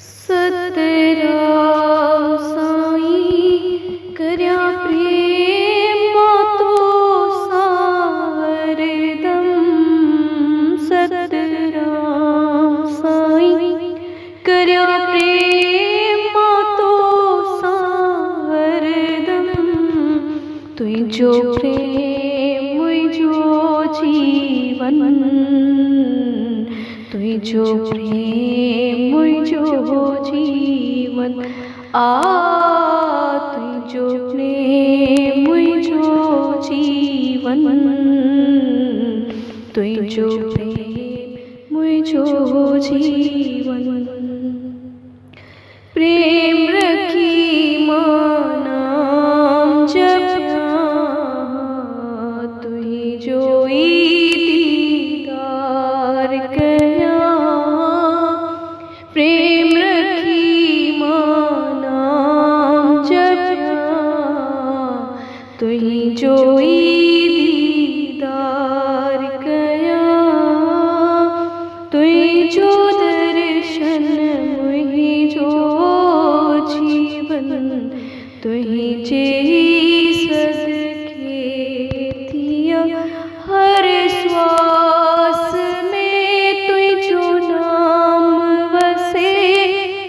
सतराम साईं करया प्रेम तो सारदम। सतराम साईं करया प्रेम तो सारदम। तुझो प्रेम मुझो जीवन, तुझो प्रेम मुझो जीवन। तुझो प्रेम मुझो जीवन, तुझो प्रेम मुझो जीवन। प्रेम रखी नाम जपा, तुझो दीदार कया। प्रेम रखी नाम जपा, तुझो दीदार कया। तुझो दर्शन मुझो जीवन, तुझे सदके दिया। हर श्वास में तुझो नाम बसे,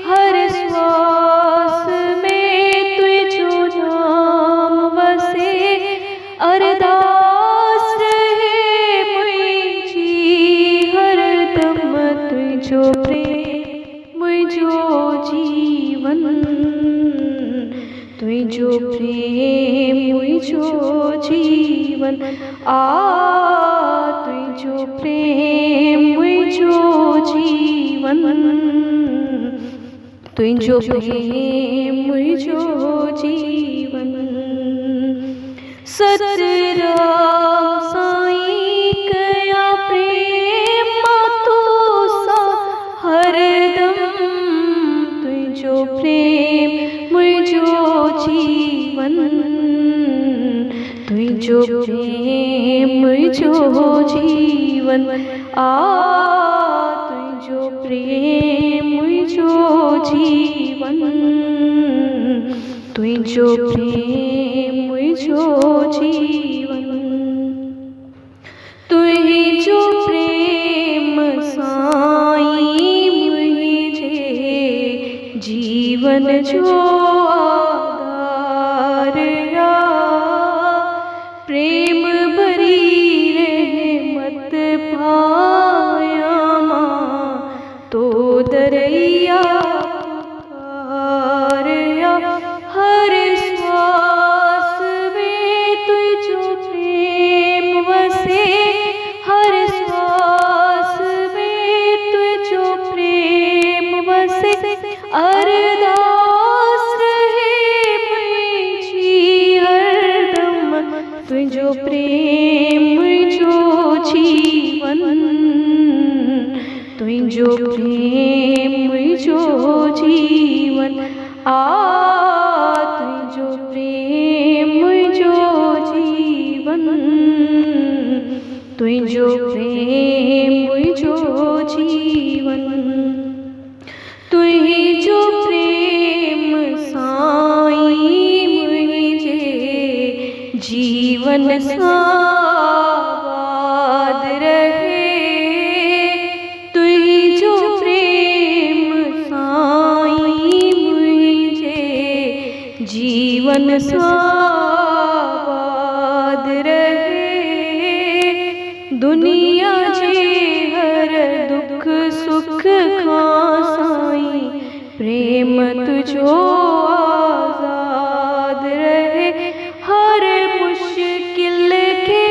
हर श्वास में तुझो नाम बसे। अरदास रहे मुझी हरदम, तुझो प्रेम मुझो जीवन, तुझो प्रेम मुझो जीवन। तुझो प्रेम मुझो जीवन, तुझो प्रेम मुझो जीवन। सतराम साईं करया प्रेम तो सारदम। तुझो प्रेम मुझो जीवन, तुझो प्रेम मुझो जीवन। तुझो प्रेम मुझो जीवन, तुझो प्रेम मुझो जीवन। तुझो प्रेम साईं मुझे जीवन जो आधार या। प्रेम भरी रहमत पाया माँ तो दरिया पुकारया। हर श्वास में तुझो प्रेम बसे, हर श्वास में तुझो प्रेम बसे। अरदास रहे मुझी हरदम, तुझो प्रेम मुझो जीवन, तुझो प्रेम मुझो जीवन। तुझो प्रेम मुझो जीवन, तुझो प्रेम मुझो जीवन। तुझो प्रेम साईं मुझे जीवन साबाद रहे। तुझो प्रेम साईं मुझे जीवन साबाद रहे। दुनिया जे हर दुख सुख का साईं प्रेम तुझो आजाद रहे। हर मुश्किल के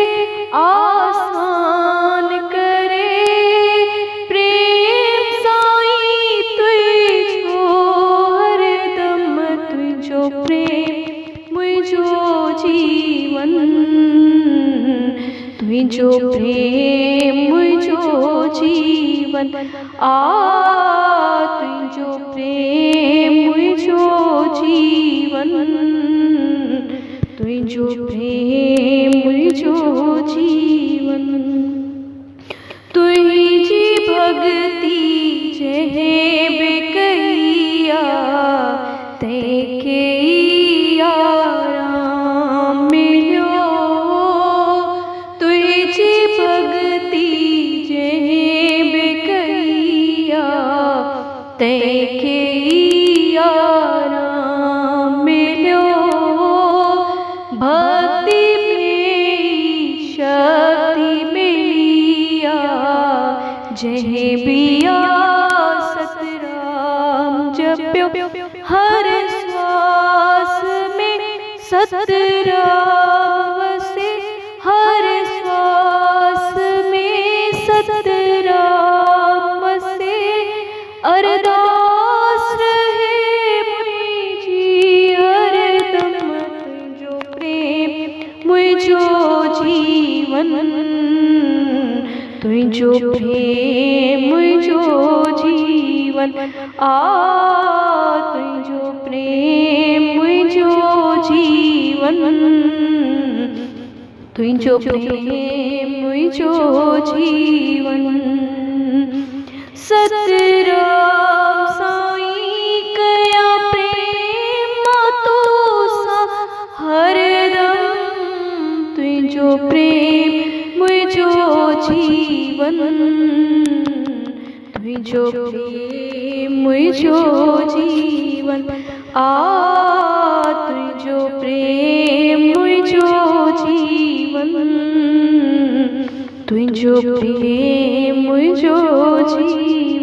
आसान करे, प्रेम साईं तुझो हरदम। तुझो प्रेम मुझो जीवन, तुझो प्रेम मुझो जीवन। तुझो प्रेम मुझो जीवन, तुझो प्रेम मुझो जीवन। तुझी भक्ति जहे बेकही जहे बिया सतराम जप्यो हर श्वास में सतराम वसे, हर श्वास में सतराम वसे। अरदास रहे मुझी हरदम तुझो प्रेम मुझो जीवन, तुझो प्रेम मुझो जीवन। तुझो प्रेम मुझो जीवन, तुझो प्रेम मुझो जीवन। सतराम साईं कया प्रेम तो सा हरदम, तुझो प्रेम मुझो जीवन, तुझो प्रेम मुझो जीवन। तुझो प्रेम मुझो जीवन, तुझो प्रेम मुझो जीवन।